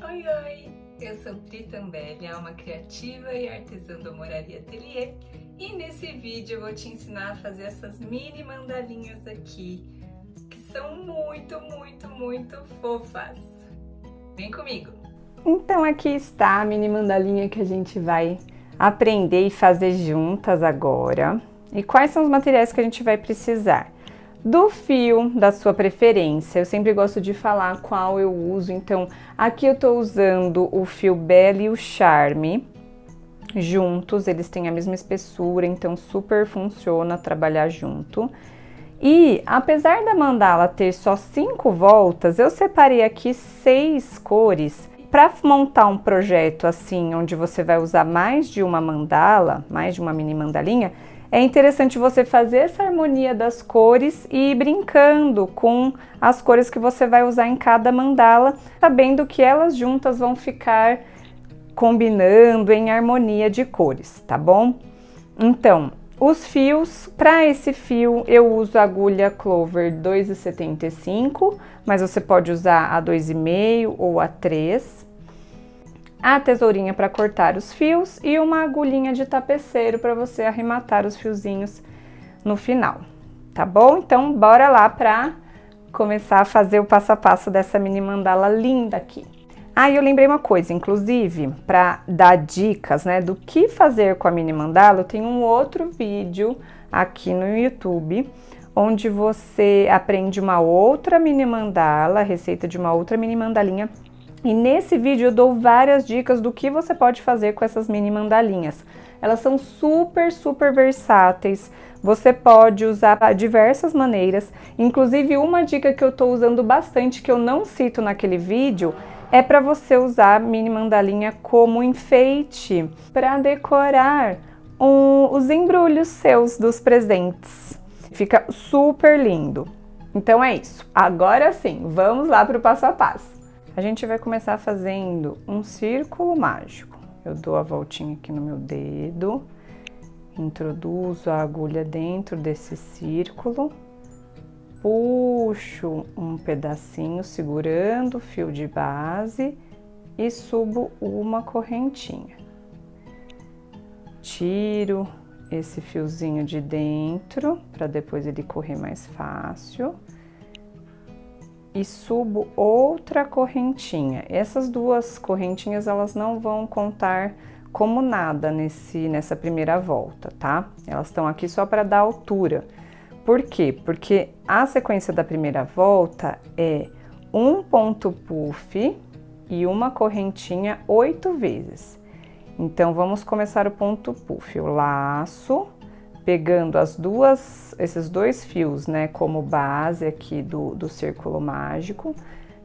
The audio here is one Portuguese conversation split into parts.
Oi, oi! Eu sou Pri Tambelli, alma criativa e artesã do Moraria Atelier, e nesse vídeo eu vou te ensinar a fazer essas mini mandalinhas aqui, que são muito fofas. Vem comigo! Então aqui está a mini mandalinha que a gente vai aprender e fazer juntas agora. E quais são os materiais que a gente vai precisar? Do fio da sua preferência, eu sempre gosto de falar qual eu uso, então aqui eu tô usando o fio Belle e o Charme juntos, eles têm a mesma espessura, então super funciona trabalhar junto. E apesar da mandala ter só 5 voltas, eu separei aqui 6 cores. Para montar um projeto assim, onde você vai usar mais de uma mandala, mais de uma mini mandalinha, é interessante você fazer essa harmonia das cores e ir brincando com as cores que você vai usar em cada mandala, sabendo que elas juntas vão ficar combinando em harmonia de cores, tá bom? Então, os fios, para esse fio eu uso a agulha Clover 2,75, mas você pode usar a 2,5 ou a 3. A tesourinha para cortar os fios e uma agulhinha de tapeceiro para você arrematar os fiozinhos no final, tá bom? Então, bora lá para começar a fazer o passo a passo dessa mini mandala linda aqui. Ah, e eu lembrei uma coisa, inclusive, para dar dicas, né, do que fazer com a mini mandala, eu tenho um outro vídeo aqui no YouTube, onde você aprende uma outra mini mandala, a receita de uma outra mini mandalinha. E nesse vídeo eu dou várias dicas do que você pode fazer com essas mini mandalinhas. Elas são super versáteis, você pode usar de diversas maneiras. Inclusive uma dica que eu tô usando bastante, que eu não cito naquele vídeo, é para você usar a mini mandalinha como enfeite, para decorar os embrulhos seus dos presentes. Fica super lindo. Então é isso. Agora sim, vamos lá para o passo a passo. A gente vai começar fazendo um círculo mágico. Eu dou a voltinha aqui no meu dedo, introduzo a agulha dentro desse círculo, puxo um pedacinho segurando o fio de base e subo uma correntinha. Tiro esse fiozinho de dentro para depois ele correr mais fácil. E subo outra correntinha. Essas duas correntinhas, elas não vão contar como nada nessa primeira volta, tá? Elas estão aqui só para dar altura. Por quê? Porque a sequência da primeira volta é um ponto puff e uma correntinha 8 vezes. Então, vamos começar o ponto puff. Eu laço, pegando esses dois fios, né, como base aqui do círculo mágico.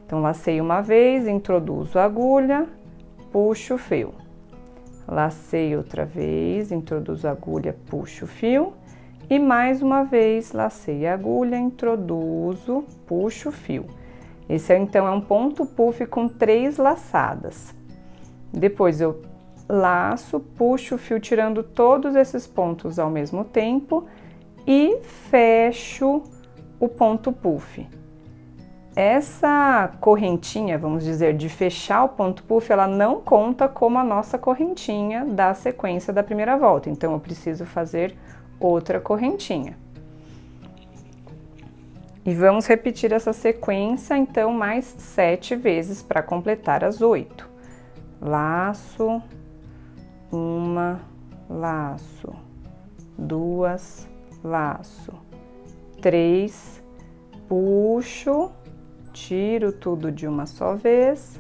Então, lacei uma vez, introduzo a agulha, puxo o fio. Lacei outra vez, introduzo a agulha, puxo o fio. E mais uma vez, lacei a agulha, introduzo, puxo o fio. Esse, então, é um ponto puff com 3 laçadas. Depois, eu laço, puxo o fio tirando todos esses pontos ao mesmo tempo e fecho o ponto puff. Essa correntinha, vamos dizer, de fechar o ponto puff, ela não conta como a nossa correntinha da sequência da primeira volta, então eu preciso fazer outra correntinha. E vamos repetir essa sequência, então, mais 7 vezes para completar as 8. Laço, uma, laço, 2, laço, 3, puxo, tiro tudo de uma só vez,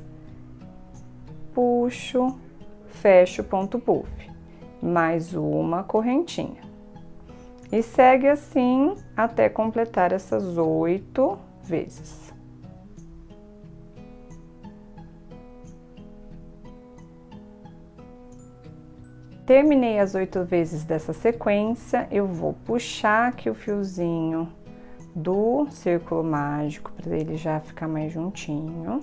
puxo, fecho o ponto puff, mais uma correntinha. E segue assim até completar essas 8 vezes. Terminei as 8 vezes dessa sequência, eu vou puxar aqui o fiozinho do círculo mágico para ele já ficar mais juntinho.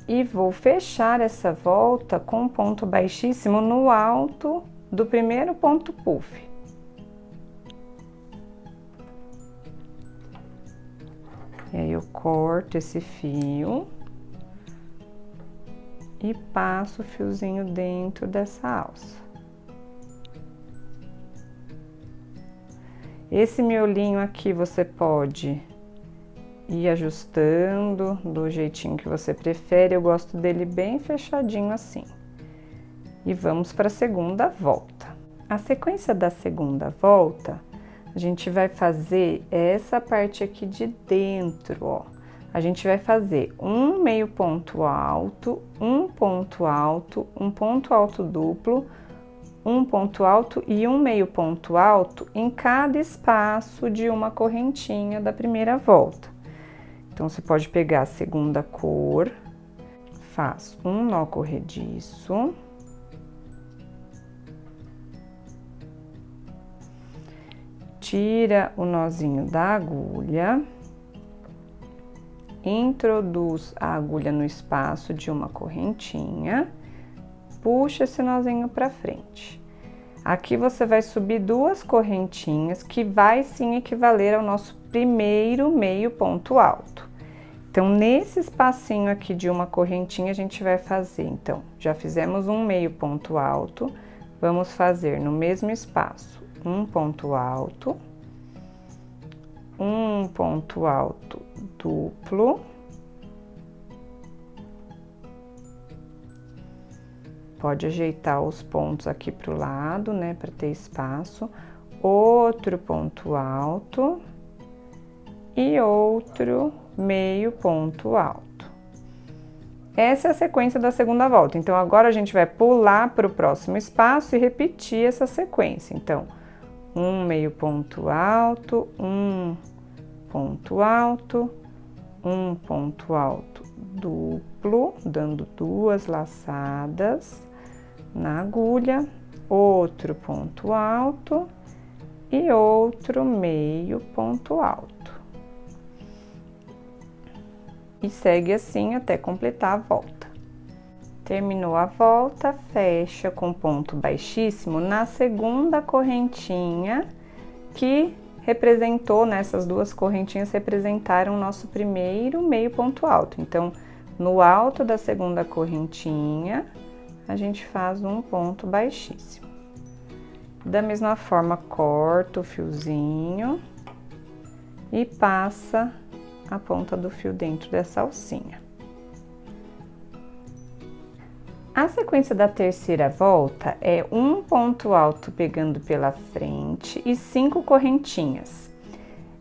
E vou fechar essa volta com um ponto baixíssimo no alto do primeiro ponto puff. E aí eu corto esse fio e passo o fiozinho dentro dessa alça. Esse miolinho aqui você pode ir ajustando do jeitinho que você prefere, eu gosto dele bem fechadinho assim. E vamos para a segunda volta. A sequência da segunda volta, a gente vai fazer essa parte aqui de dentro, ó. A gente vai fazer um meio ponto alto, um ponto alto, um ponto alto duplo, um ponto alto e um meio ponto alto em cada espaço de uma correntinha da primeira volta. Então, você pode pegar a segunda cor, faz um nó corrediço, tira o nozinho da agulha, introduz a agulha no espaço de uma correntinha, puxa esse nozinho para frente. Aqui você vai subir duas correntinhas que vai sim equivaler ao nosso primeiro meio ponto alto. Então, nesse espacinho aqui de uma correntinha, a gente vai fazer, então, já fizemos um meio ponto alto, vamos fazer no mesmo espaço um ponto alto, um ponto alto duplo, pode ajeitar os pontos aqui para o lado, né, para ter espaço, outro ponto alto e outro meio ponto alto. Essa é a sequência da segunda volta. Então, agora a gente vai pular para o próximo espaço e repetir essa sequência. Então, um meio ponto alto, um ponto alto, um ponto alto duplo, dando duas laçadas na agulha, outro ponto alto e outro meio ponto alto. E segue assim até completar a volta. Terminou a volta, fecha com ponto baixíssimo na segunda correntinha que representou, nessas duas correntinhas representaram o nosso primeiro meio ponto alto. Então, no alto da segunda correntinha, a gente faz um ponto baixíssimo. Da mesma forma, corta o fiozinho e passa a ponta do fio dentro dessa alcinha. A sequência da terceira volta é um ponto alto pegando pela frente e 5 correntinhas.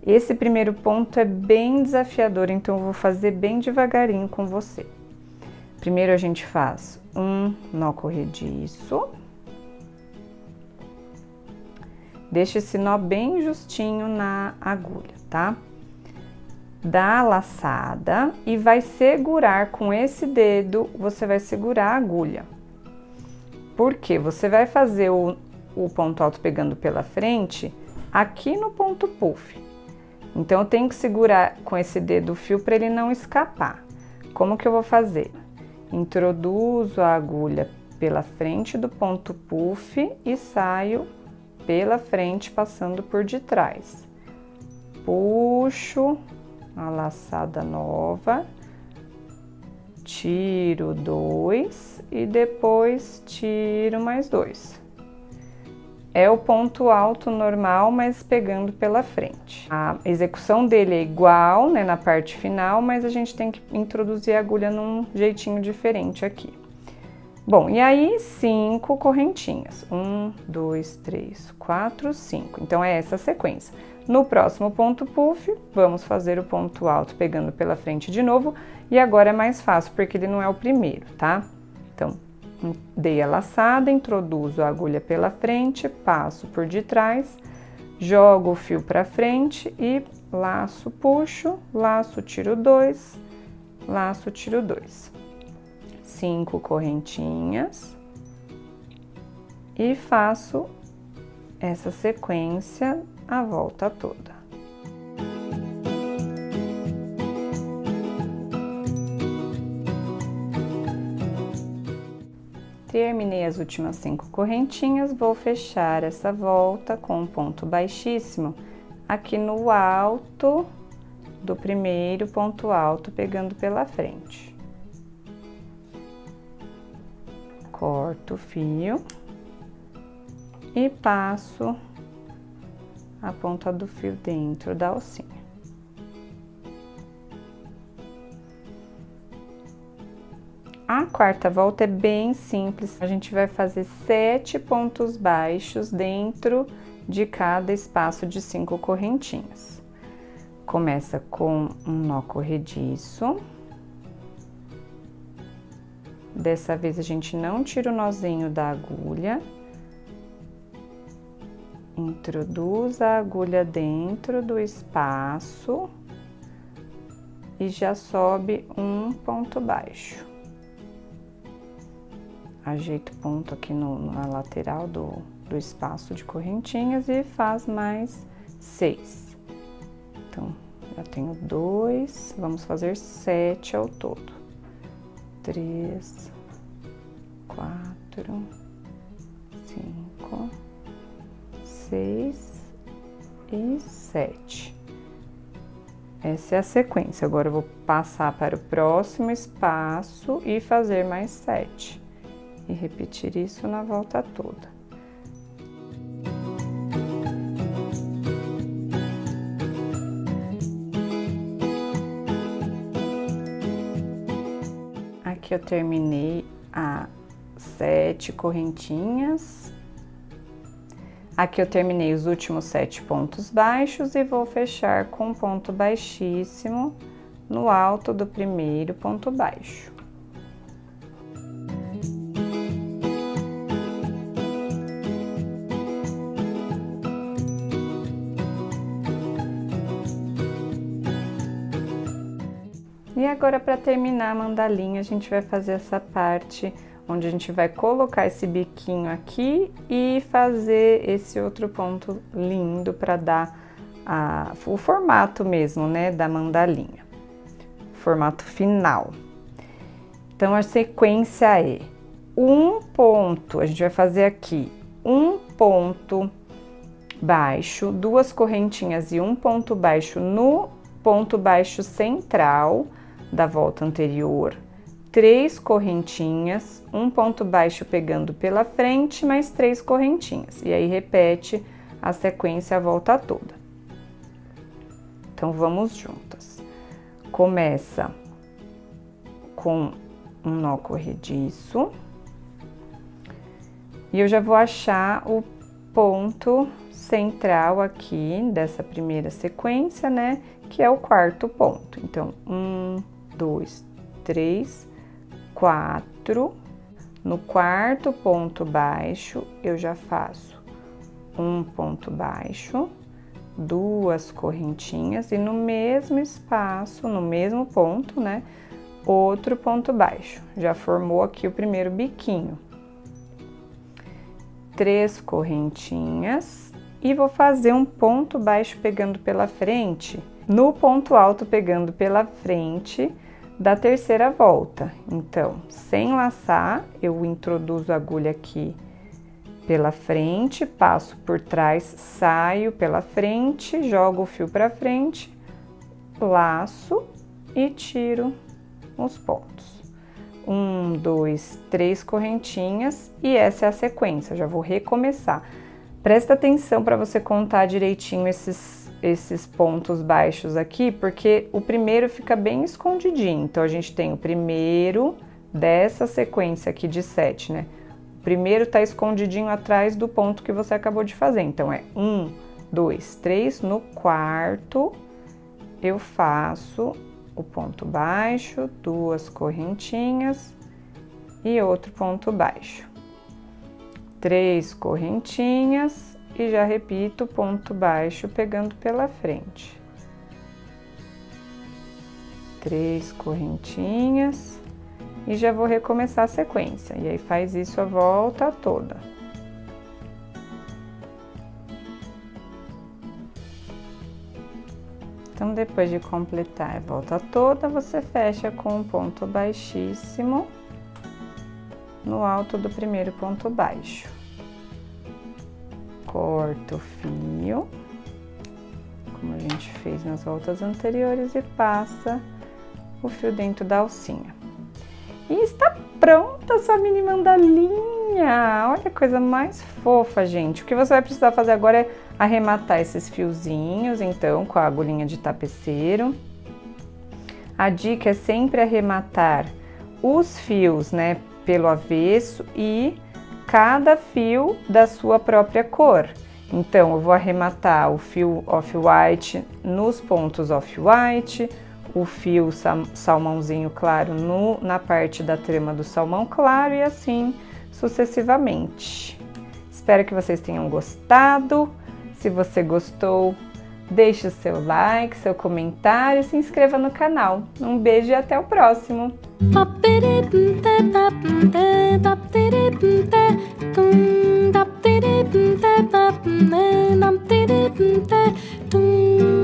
Esse primeiro ponto é bem desafiador, então eu vou fazer bem devagarinho com você. Primeiro a gente faz um nó corrediço. Deixa esse nó bem justinho na agulha, tá? Dá a laçada e vai segurar com esse dedo, você vai segurar a agulha. Porque você vai fazer o ponto alto pegando pela frente aqui no ponto puff. Então, eu tenho que segurar com esse dedo o fio para ele não escapar. Como que eu vou fazer? Introduzo a agulha pela frente do ponto puff e saio pela frente, passando por detrás. Puxo a laçada nova, tiro 2 e depois tiro mais 2. É o ponto alto normal, mas pegando pela frente. A execução dele é igual, né, na parte final, mas a gente tem que introduzir a agulha num jeitinho diferente aqui. Bom, e aí 5 correntinhas. 1, 2, 3, 4, 5. Então, é essa a sequência. No próximo ponto puff, vamos fazer o ponto alto pegando pela frente de novo. E agora é mais fácil, porque ele não é o primeiro, tá? Então, dei a laçada, introduzo a agulha pela frente, passo por detrás, jogo o fio pra frente e laço, puxo, laço, tiro 2, laço, tiro 2. 5 correntinhas e faço essa sequência a volta toda. Terminei as últimas 5 correntinhas, vou fechar essa volta com um ponto baixíssimo aqui no alto do primeiro ponto alto, pegando pela frente. corto o fio e passo a ponta do fio dentro da alcinha. A quarta volta é bem simples, a gente vai fazer 7 pontos baixos dentro de cada espaço de 5 correntinhas. Começa com um nó corrediço. Dessa vez a gente não tira o nozinho da agulha. Introduz a agulha dentro do espaço e já sobe um ponto baixo. Ajeita o ponto aqui na lateral do espaço de correntinhas e faz mais 6. Então, já tenho 2, vamos fazer 7 ao todo. 3, 4, 5, 6 e 7. Essa é a sequência. Agora eu vou passar para o próximo espaço e fazer mais 7. E repetir isso na volta toda. Aqui eu terminei as 7 correntinhas. Aqui eu terminei os últimos 7 pontos baixos e vou fechar com um ponto baixíssimo no alto do primeiro ponto baixo. E agora, para terminar a mandalinha, a gente vai fazer essa parte onde a gente vai colocar esse biquinho aqui e fazer esse outro ponto lindo para dar o formato mesmo, né, da mandalinha. Formato final. Então, a sequência é um ponto, a gente vai fazer aqui um ponto baixo, 2 correntinhas e um ponto baixo no ponto baixo central da volta anterior, 3 correntinhas, um ponto baixo pegando pela frente, mais 3 correntinhas. E aí, repete a sequência a volta toda. Então, vamos juntas. Começa com um nó corrediço. E eu já vou achar o ponto central aqui dessa primeira sequência, né? Que é o quarto ponto. Então, 1, 2, 3, 4. No quarto ponto baixo, eu já faço um ponto baixo, 2 correntinhas e no mesmo espaço, no mesmo ponto, né? Outro ponto baixo. Já formou aqui o primeiro biquinho. 3 correntinhas e vou fazer um ponto baixo pegando pela frente, no ponto alto pegando pela frente da terceira volta. Então, sem laçar, eu introduzo a agulha aqui pela frente, passo por trás, saio pela frente, jogo o fio para frente, laço e tiro os pontos. 1, 2, 3 correntinhas e essa é a sequência. Já vou recomeçar. Presta atenção para você contar direitinho esses pontos baixos aqui, porque o primeiro fica bem escondidinho. Então, a gente tem o primeiro dessa sequência aqui de 7, né? O primeiro tá escondidinho atrás do ponto que você acabou de fazer. Então, é 1, 2, 3. No quarto, eu faço o ponto baixo, 2 correntinhas e outro ponto baixo. 3 correntinhas e já repito ponto baixo pegando pela frente. 3 correntinhas e já vou recomeçar a sequência. E aí faz isso a volta toda. Então, depois de completar a volta toda, você fecha com um ponto baixíssimo no alto do primeiro ponto baixo. Corta o fio, como a gente fez nas voltas anteriores, e passa o fio dentro da alcinha. E está pronto pronta a sua mini mandalinha! Olha a coisa mais fofa, gente. O que você vai precisar fazer agora é arrematar esses fiozinhos, então, com a agulhinha de tapeceiro. A dica é sempre arrematar os fios, né, pelo avesso e cada fio da sua própria cor. Então, eu vou arrematar o fio off-white nos pontos off-white, o fio salmãozinho claro na parte da trama do salmão claro e assim sucessivamente. Espero que vocês tenham gostado. Se você gostou, deixe o seu like, seu comentário e se inscreva no canal. Um beijo e até o próximo! Tum